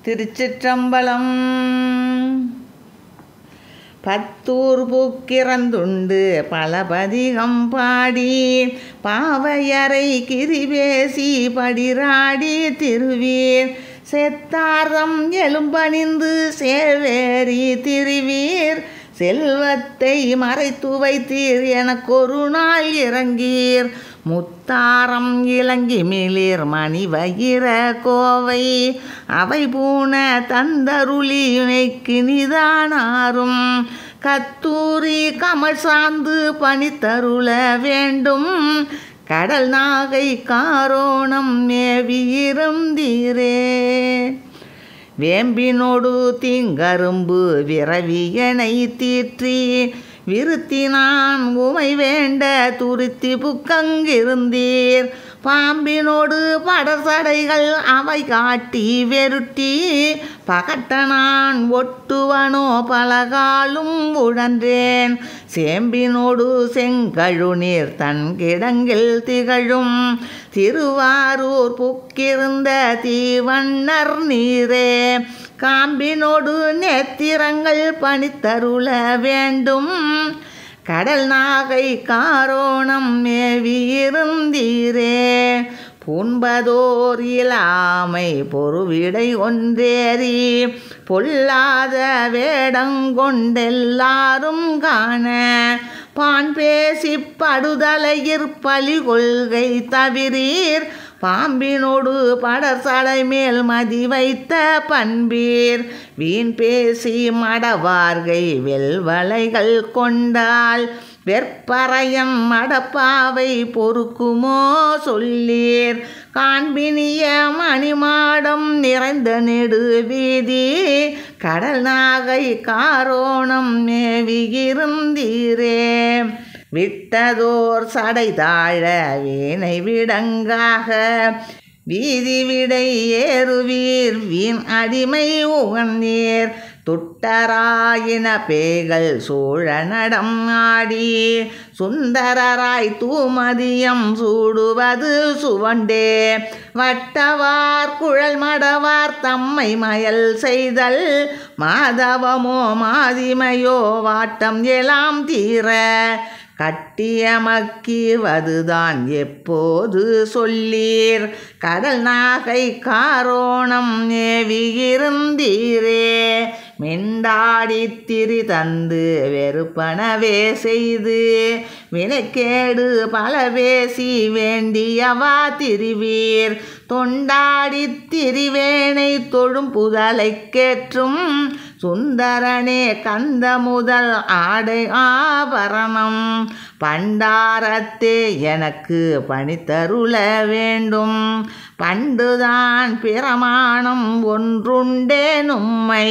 திருச்சிற்றம்பலம். Batur பூக்கிறந்துண்டு பலபதிகம் பாடி பாவையரை கிரிபேசி படிராடி திருவீர் செத்தாரம் எலும்பணிந்து சேவேரி திருவீர் செல்வத்தை மறைத்து வைத்தீர் எனக்கொரு நாள் இறங்கீர் முத்தாரம் இலங்கி மிளிர் மணிவயிர கோவை அவை பூண தந்தருளினைக்கு நிதானாரும் கத்தூரி கமல் சார்ந்து பணித்தருள வேண்டும் கடல் நாகை காரோணம் மேவியிருந்தீரே வேம்பினோடு தீங்கரும்பு விரவியனை தீற்றி விருத்தினான் உமை வேண்ட துருத்தி புக்கங்கிருந்தீர் பாம்பினோடு படசடைகள் அவை காட்டி வெருட்டி பகட்டனான் ஒட்டுவனோ பலகாலும் உழன்றேன் சேம்பினோடு செங்கழுநீர் தன் கிடங்கில் திகழும் திருவாரூர் புக்கிருந்த தீவண்ணர் நீரே காம்பினோடு நேத்திரங்கள் பணித்தருள வேண்டும் கடல் நாகை காரோணம் மேவியிருந்தீரே பூண்பதோர் இலாமை பொருவிடை ஒன்றேறி பொல்லாத வேடங்கொண்டெல்லாரும் காண பான் பேசி படுதலையிற் பழி கொள்கை தவிரீர் பாம்பினோடு படர்சடை மேல் மதி வைத்த பண்பீர் வீண் பேசி மடவார்கை வெல்வளைகள் கொண்டால் வெற்பறையம் மடப்பாவை பொறுக்குமோ சொல்லீர் காண்பினிய மணிமாடம் நிறைந்த நெடு வீதி கடல் நாகை காரோணம் மேவியிருந்தீரே விட்டதோர் சடை தாழ வீணை விடங்காக வீதி விடை ஏறுவீர் வீண் அடிமை உகந்தீர் துட்டராயின பேய்கள் சூழ நடம் ஆடி சுந்தரராய் தூமதியம் சூடுவது சுவண்டே வட்டவார் குழல் மடவார் தம்மை மயல் செய்தல் மாதவமோ மாதிமையோ வாட்டம் எலாம் தீர கட்டியமக்கீர்வதுதான் எப்போது சொல்லீர் கடல் நாகை காரோணம் மேவியிருந்தீரே மிண்டாடி திரி தந்து வெறுப்பனவே செய்து வினைக்கேடு பல பேசி வேண்டியவா திரிவீர் தொண்டாடி திரிவேனை தொழும் புதலை கேற்றும் சுந்தரனே கந்த முதல் ஆடை ஆபரணம் பண்டாரத்தே எனக்கு பணித்தருள வேண்டும் பண்டுதான் பிரமாணம் ஒன்றுண்டே நும்மை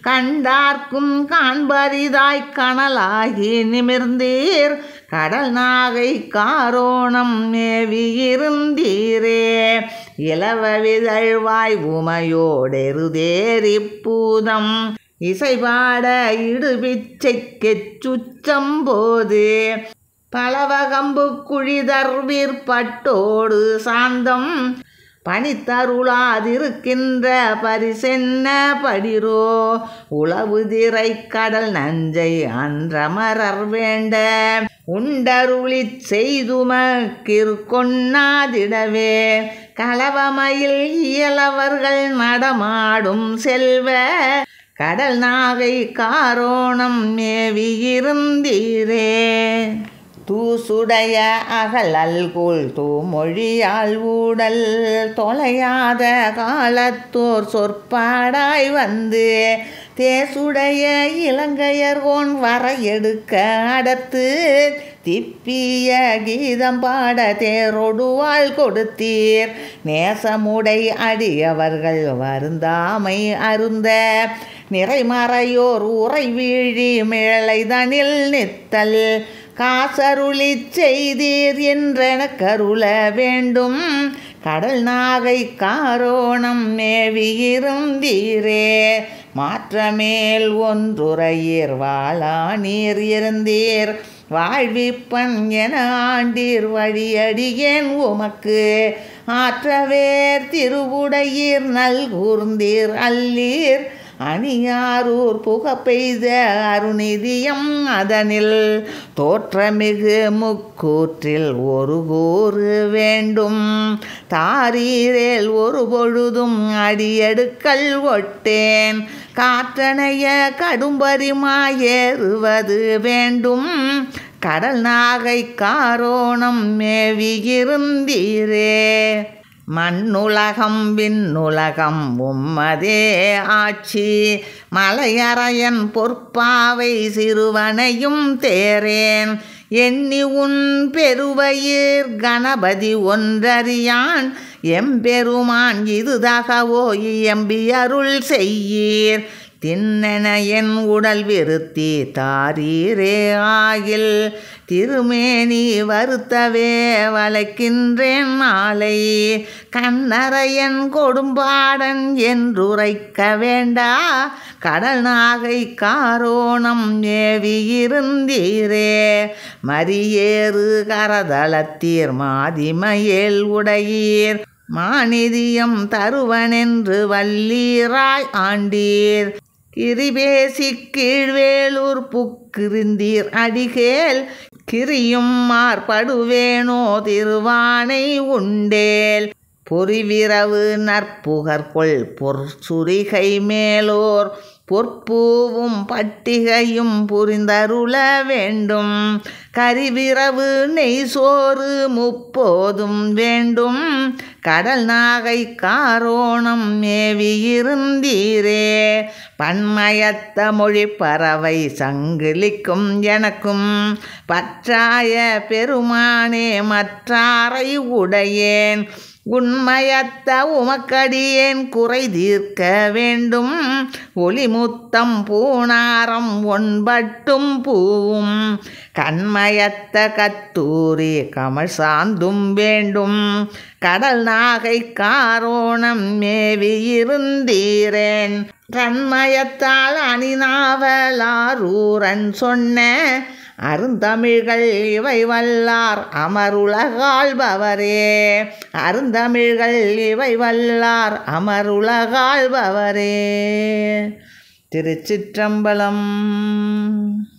கண்டார்க்கும் காண்பரிதாய் கனலாகி நிமிர்ந்தீர் கடல் நாகை காரோணம் மேவியிருந்தீரே இளவவிதழ்வாய் உமையோடெருதேரி பூதம் இசைபாட இடுபிச்சைக்கெச் சுச்சம்போது பலவகம்பு குழிதர்வீர் பட்டோடு சாந்தம் பணித்தருளாதிருக்கின்ற பரிசென்ன படிரோ உளவுதிரை கடல் நஞ்சை அன்றமரர் வேண்ட உண்டருளிச் செய்துமக்கிற்கொண்ணாதிடவே கலவமையில் இயலவர்கள் நடமாடும் செல்வ கடல் நாகை காரோணம் மேவியிருந்தீரே தூசுடைய அகலல்குள் தூமொழியால் ஊடல் தொலையாத காலத்தோர் சொற்பாடாய் வந்து தேசுடைய இலங்கையர்கோன் வர எடுக்க அடத்து திப்பிய கீதம் பாட தேரொடுவாள் கொடுத்தீர் நேசமுடை அடியவர்கள் வருந்தாமை அருந்த நிறைமறையோர் உரை வீழி மிழலைதனில் நித்தல் காசருளி செய்தீர் என்றென கருள வேண்டும் கடல் நாகை காரோணம் மேவியிருந்தீரே மாற்றமேல் ஒன்றுரையீர் வாழா நீர் இருந்தீர் வாழ்விப்பன் என ஆண்டீர் வழியடியேன் உமக்கு ஆற்றவேர் திருவுடையீர் நல்கூர்ந்தீர் அல்லீர் அணியாரூர் புகப்பெய்த அருநிதியம் அதனில் தோற்றமிகு முக்கூற்றில் ஒரு கூறு வேண்டும் தாரீரேல் ஒரு பொழுதும் அடியெடுக்கல் ஒட்டேன் காற்றணைய கடும்பரிமாயேறுவது வேண்டும் கடல் நாகை காரோணம் மேவியிருந்தீரே மண்ணுலகம் விண்ணுலகம் உம்மதே ஆட்சி மலையறையன் பொற்பாவை சிறுவனையும் தேரேன் எண்ணி உன் பெருவயிர் கணபதி ஒன்றறியான் எம்பெருமான் இது தகவோ எம்பி அருள் செய்யீர் திண்ணென என் உடல் விருத்தி தாரீரே ஆகில் திருமேனி வருத்தவே வளைக்கின்றேன் நாளை கண்ணறையன் கொடும்பாடன் என்றுரைக்க வேண்டா கடல் நாகை காரோணம் ஏவியிருந்தீரே மரியேறு கரதளத்தீர் மாதிமயேல் உடையீர் மாநிதியம் தருவனென்று வல்லீராய் ஆண்டீர் கிரிபேசி கீழ்வேலூர் புக்கிருந்தீர் அடிகேல் கிரியும் மார்படுவேனோ திருவானை உண்டேல் பொறிவிரவு நற்புகர்கொள் பொற்சுரிகை மேலோர் பொற்பூவும் பட்டிகையும் புரிந்தருள வேண்டும் கரிவிரவு நெய் சோறு முப்போதும் வேண்டும் கடல் நாகை காரோணம் மேவியிருந்தீரே பன்மயத்த மொழி பறவை சங்கிலிக்கும் எனக்கும் பற்றாய பெருமானே மற்றாரை உடையேன் உண்மையத்த உமக்கடியேன் குறை தீர்க்க வேண்டும் ஒளிமுத்தம் பூணாரம் ஒன்பட்டும் பூவும் கண்மயத்த கத்தூரி கமல் சாந்தும் வேண்டும் கடல் நாகை காரோணம் மேவியிருந்தீரேன் கண்மயத்தால் அணிநாவலாரூரன் சொன்ன அருந்தமிழ்கள் இவை வல்லார் அமருலகாள்பவரே அருந்தமிழ்கள் இவை வல்லார் அமருலகாள்பவரே. திருச்சிற்றம்பலம்.